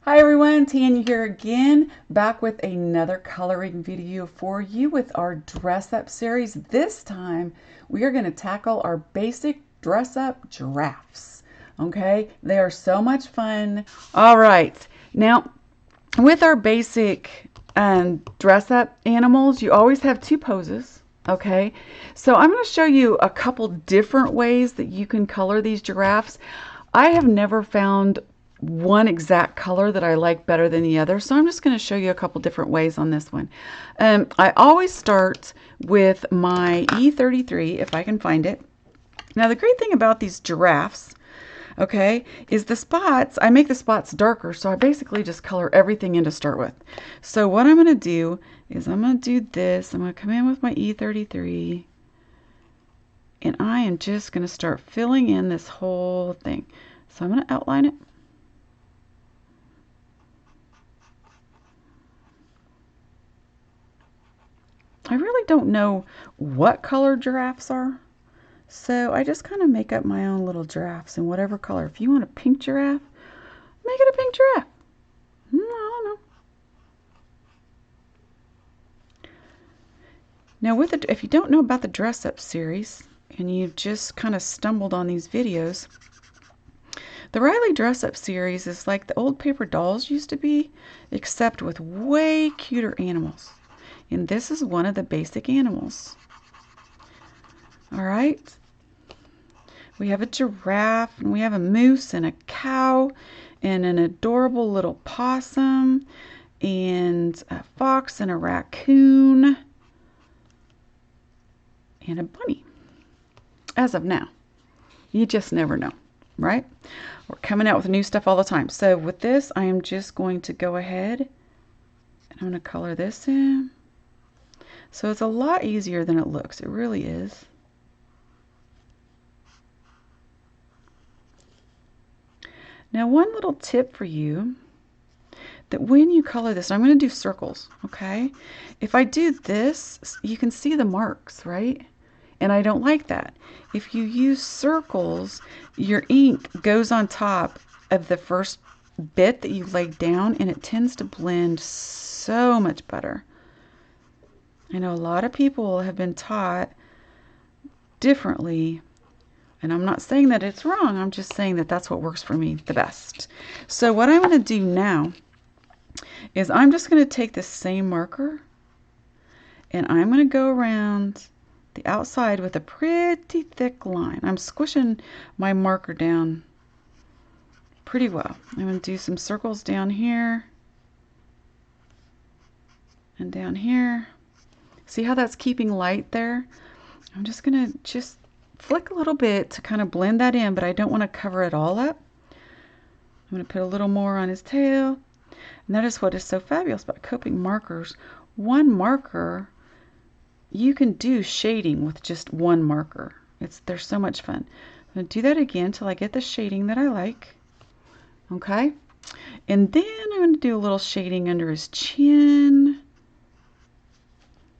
Hi everyone, Tanya here again, back with another coloring video for you with our dress up series. This time we are going to tackle our basic dress up giraffes. Okay, they are so much fun. All right, now with our basic dress up animals, you always have two poses. Okay, so I'm going to show you a couple different ways that you can color these giraffes. I have never found one exact color that I like better than the other, so I'm just going to show you a couple different ways on this one. I always start with my E33 if I can find it. Now the great thing about these giraffes, okay, is the spots, I make the spots darker, so I basically just color everything in to start with. So what I'm going to do is I'm going to do this. I'm going to come in with my E33 and I am just going to start filling in this whole thing. So I'm going to outline it. I really don't know what color giraffes are, so I just kind of make up my own little giraffes in whatever color. If you want a pink giraffe, make it a pink giraffe. I don't know. Now, if you don't know about the Dress Up series, and you've just kind of stumbled on these videos, the Riley Dress Up series is like the old paper dolls used to be, except with way cuter animals. And this is one of the basic animals. All right. We have a giraffe, and we have a moose, and a cow, and an adorable little possum, and a fox, and a raccoon, and a bunny. As of now. You just never know, right? We're coming out with new stuff all the time. So with this, I am just going to go ahead, and I'm going to color this in. So it's a lot easier than it looks. It really is. Now, one little tip for you, that when you color this, I'm going to do circles, okay? If I do this, you can see the marks, right? And I don't like that. If you use circles, your ink goes on top of the first bit that you laid down, and it tends to blend so much better. I know a lot of people have been taught differently, and I'm not saying that it's wrong. I'm just saying that that's what works for me the best. So what I'm going to do now is I'm just going to take this same marker, and I'm going to go around the outside with a pretty thick line. I'm squishing my marker down pretty well. I'm going to do some circles down here and down here. See how that's keeping light there? I'm just going to flick a little bit to kind of blend that in, but I don't want to cover it all up. I'm going to put a little more on his tail. And that is what is so fabulous about Copic markers. One marker, you can do shading with just one marker. They're so much fun. I'm going to do that again until I get the shading that I like. Okay? And then I'm going to do a little shading under his chin.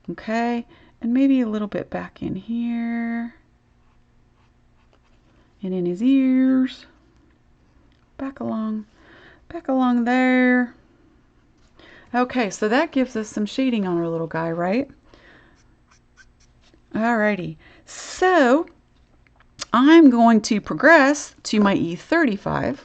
Okay? And maybe a little bit back in here. And in his ears. Back along there. Okay, so that gives us some shading on our little guy, right? Alrighty, so I'm going to progress to my E35,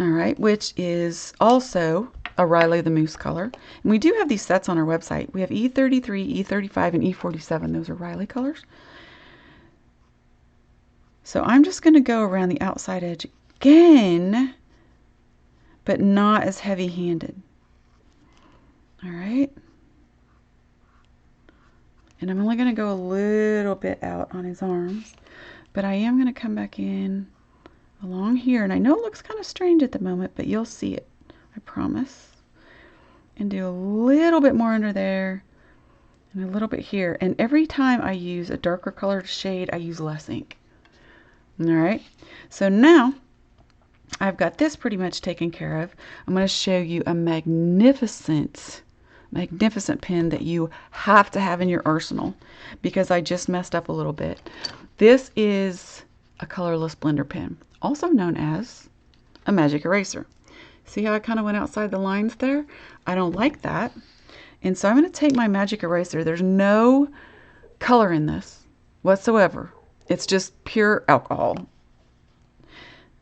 all right, which is also a Riley the Moose color. And we do have these sets on our website. We have E33, E35, and E47. Those are Riley colors. So I'm just going to go around the outside edge again, but not as heavy-handed. All right. And I'm only going to go a little bit out on his arms, but I am going to come back in along here. And I know it looks kind of strange at the moment, but you'll see it, I promise. And do a little bit more under there and a little bit here. And every time I use a darker colored shade, I use less ink. All right. So now I've got this pretty much taken care of. I'm going to show you a magnificent pen that you have to have in your arsenal because I just messed up a little bit. This is a colorless blender pen, also known as a magic eraser. See how I kind of went outside the lines there? I don't like that. And so I'm going to take my magic eraser. There's no color in this whatsoever. It's just pure alcohol.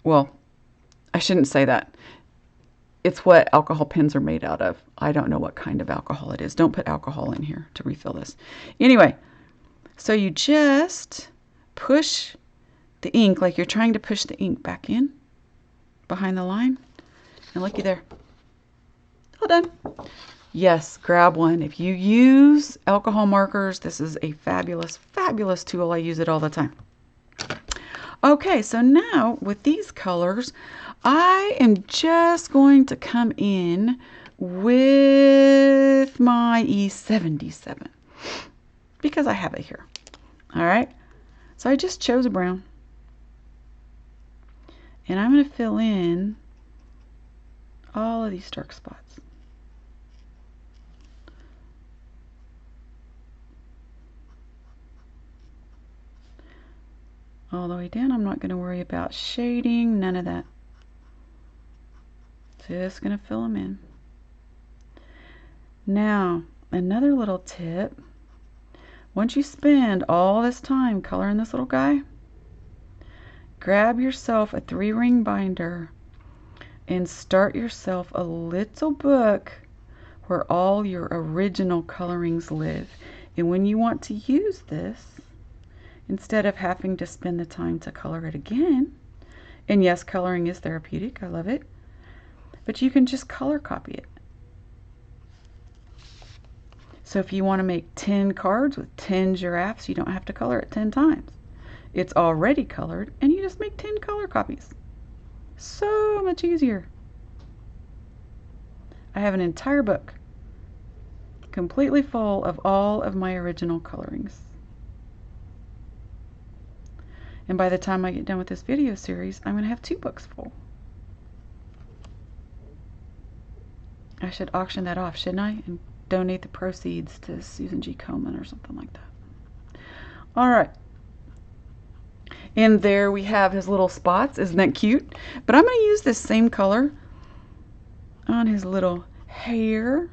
Well, I shouldn't say that. It's what alcohol pens are made out of. I don't know what kind of alcohol it is. Don't put alcohol in here to refill this. Anyway, so you just push the ink like you're trying to push the ink back in behind the line. And looky there. All done. Yes, grab one. If you use alcohol markers, this is a fabulous, fabulous tool. I use it all the time. Okay, so now with these colors, I am just going to come in with my E77 because I have it here. All right, so I just chose a brown. And I'm going to fill in all of these dark spots. All the way down. I'm not going to worry about shading, none of that. Just going to fill them in. Now, another little tip. Once you spend all this time coloring this little guy, grab yourself a 3-ring binder and start yourself a little book where all your original colorings live. And when you want to use this, instead of having to spend the time to color it again, and yes, coloring is therapeutic, I love it, but you can just color copy it. So if you want to make 10 cards with 10 giraffes, you don't have to color it 10 times. It's already colored, and you just make 10 color copies. So much easier. I have an entire book completely full of all of my original colorings. And by the time I get done with this video series, I'm going to have 2 books full. I should auction that off, shouldn't I? And donate the proceeds to Susan G. Komen or something like that. All right. And there we have his little spots. Isn't that cute? But I'm going to use this same color on his little hair.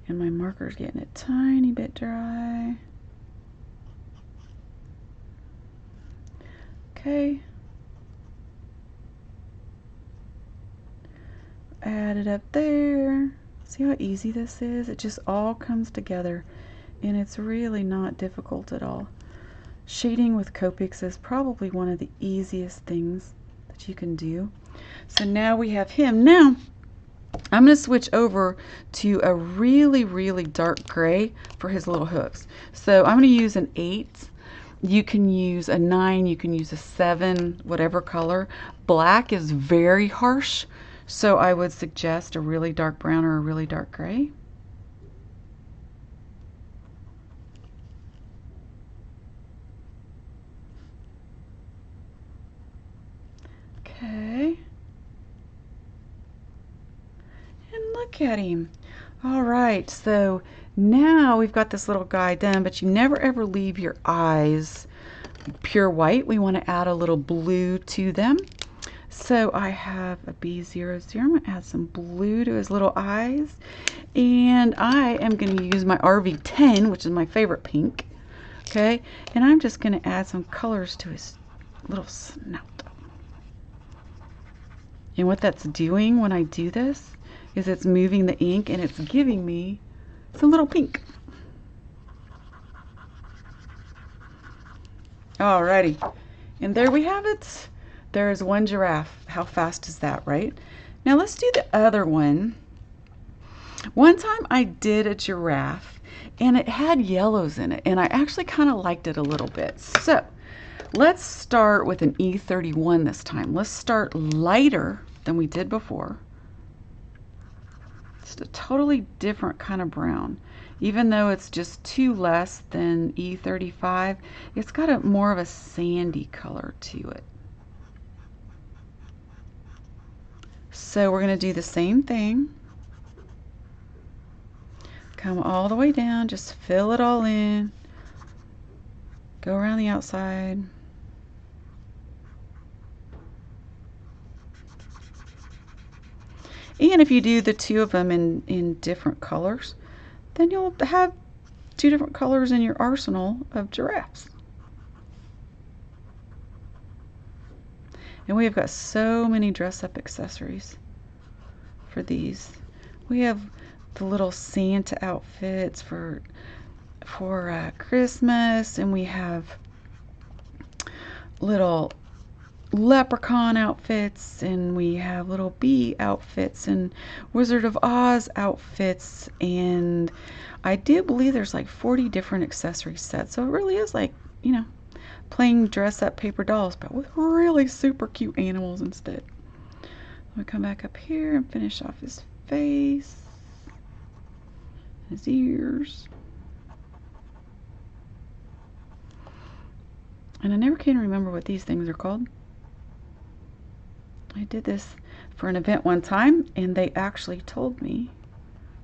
And my marker's getting a tiny bit dry. Okay. Add it up there. See how easy this is? It just all comes together, and it's really not difficult at all. Shading with Copics is probably one of the easiest things that you can do. So now we have him. Now, I'm going to switch over to a really, really dark gray for his little hooves. So I'm going to use an 8. You can use a 9, you can use a 7, whatever color. Black is very harsh, so I would suggest a really dark brown or a really dark gray. Okay. And look at him. All right, so now we've got this little guy done, but you never ever leave your eyes pure white. We want to add a little blue to them. So I have a B00. I'm going to add some blue to his little eyes. And I am going to use my RV10, which is my favorite pink. Okay, and I'm just going to add some colors to his little snout. And what that's doing when I do this is it's moving the ink and it's giving me some little pink. Alrighty, and there we have it. There is one giraffe. How fast is that, right? Now let's do the other one. One time I did a giraffe and it had yellows in it, and I actually kind of liked it a little bit. So let's start with an E31 this time. Let's start lighter than we did before. It's a totally different kind of brown. Even though it's just 2 less than E35, it's got a more of a sandy color to it. So we're going to do the same thing. Come all the way down, just fill it all in. Go around the outside. And if you do the two of them in different colors, then you'll have two different colors in your arsenal of giraffes. And we have got so many dress-up accessories for these. We have the little Santa outfits for Christmas, and we have little leprechaun outfits, and we have little bee outfits and Wizard of Oz outfits, and I do believe there's like 40 different accessory sets. So it really is like, you know, playing dress up paper dolls, but with really super cute animals instead. I'm gonna come back up here and finish off his face, his ears. And I never can remember what these things are called. I did this for an event one time, and they actually told me,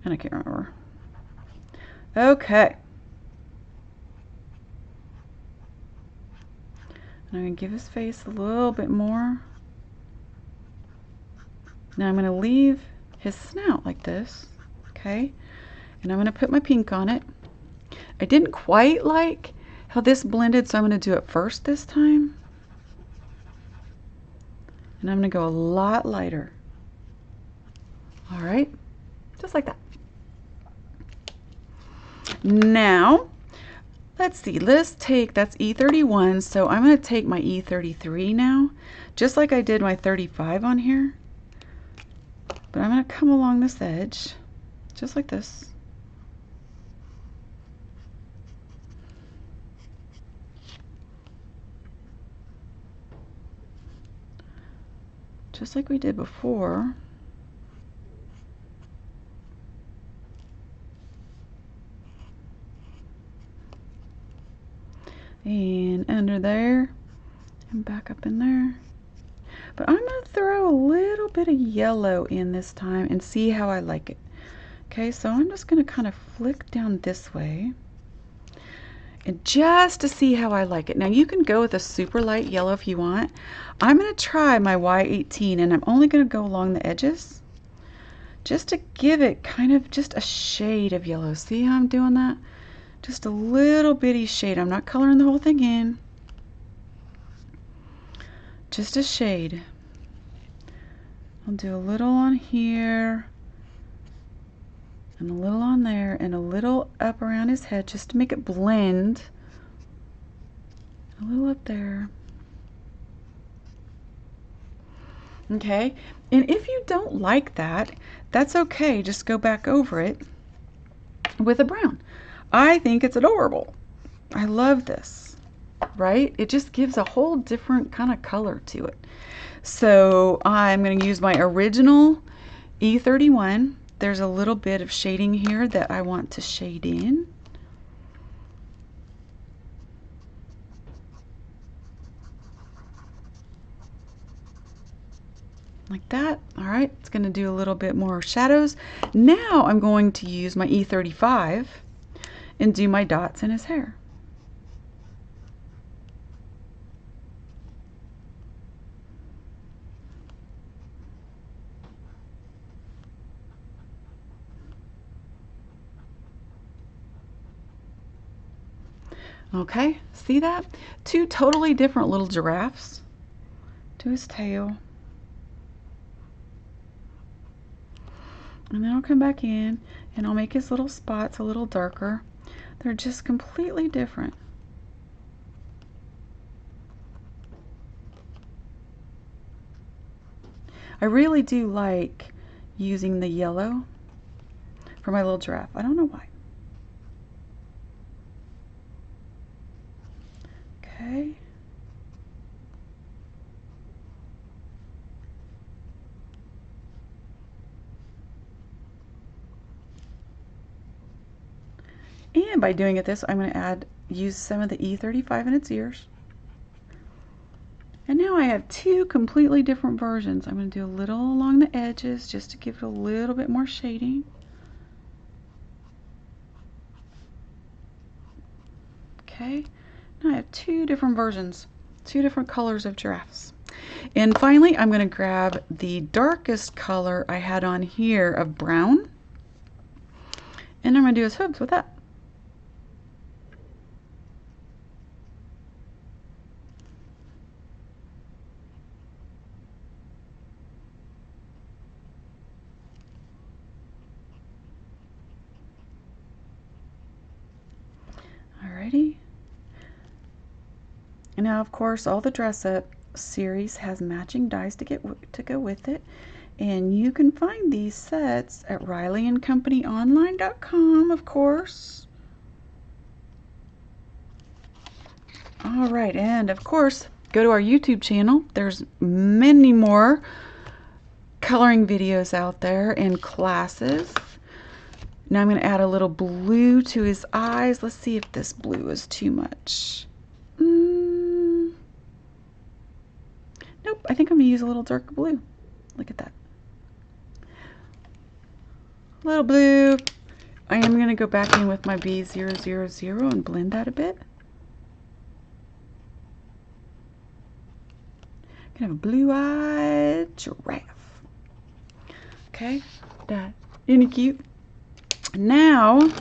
and I can't remember. Okay. And I'm going to give his face a little bit more. Now I'm going to leave his snout like this, okay? And I'm going to put my pink on it. I didn't quite like how this blended, so I'm going to do it first this time. And I'm going to go a lot lighter. All right, just like that. Now, let's see, let's take, that's E31, so I'm going to take my E33 now, just like I did my 35 on here. But I'm going to come along this edge, just like this. Just like we did before. And under there, and back up in there. But I'm going to throw a little bit of yellow in this time and see how I like it. Okay, so I'm just going to kind of flick down this way. And just to see how I like it. Now you can go with a super light yellow if you want. I'm going to try my Y18, and I'm only going to go along the edges just to give it kind of just a shade of yellow. See how I'm doing that? Just a little bitty shade. I'm not coloring the whole thing in. Just a shade. I'll do a little on here, and a little on there, and a little up around his head just to make it blend. A little up there. Okay, and if you don't like that, that's okay. Just go back over it with a brown. I think it's adorable. I love this, right? It just gives a whole different kind of color to it. So I'm going to use my original E31. There's a little bit of shading here that I want to shade in. Like that. All right, it's going to do a little bit more shadows. Now I'm going to use my E35 and do my dots in his hair. Okay, see that? Two totally different little giraffes. To his tail. And then I'll come back in and I'll make his little spots a little darker. They're just completely different. I really do like using the yellow for my little giraffe. I don't know why. Okay. And by doing it this, I'm going to use some of the E35 in its ears. And now now I have two completely different versions. I'm going to do a little along the edges just to give it a little bit more shading. Okay, now I have two different versions, two different colors of giraffes. And finally, I'm going to grab the darkest color I had on here of brown, and I'm going to do his hooves with that. Alrighty. And now, of course, all the Dress Up series has matching dies to go with it. And you can find these sets at RileyandCompanyOnline.com, of course. All right, and of course, go to our YouTube channel. There's many more coloring videos out there and classes. Now I'm going to add a little blue to his eyes. Let's see if this blue is too much. Nope, I think I'm going to use a little darker blue. Look at that. Little blue. I am going to go back in with my B000 and blend that a bit. Gonna have a blue-eyed giraffe. Okay, that isn't it cute? Now,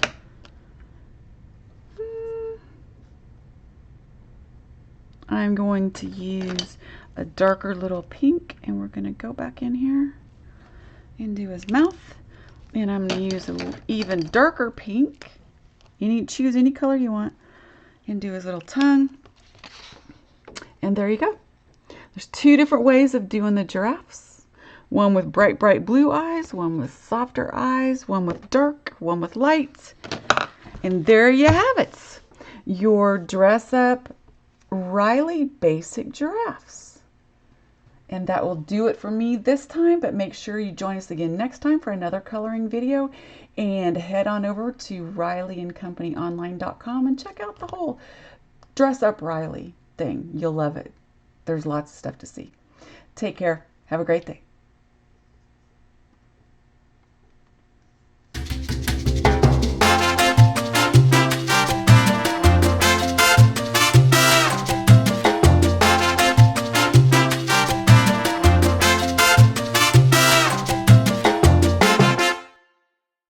I'm going to use a darker little pink, and we're going to go back in here and do his mouth. And I'm going to use an even darker pink. You need to choose any color you want and do his little tongue. And there you go. There's two different ways of doing the giraffes. One with bright, bright blue eyes, one with softer eyes, one with dark, one with light. And there you have it. Your Dress Up Riley Basic Giraffes. And that will do it for me this time, but make sure you join us again next time for another coloring video. And head on over to RileyandCompanyOnline.com and check out the whole Dress Up Riley thing. You'll love it. There's lots of stuff to see. Take care. Have a great day.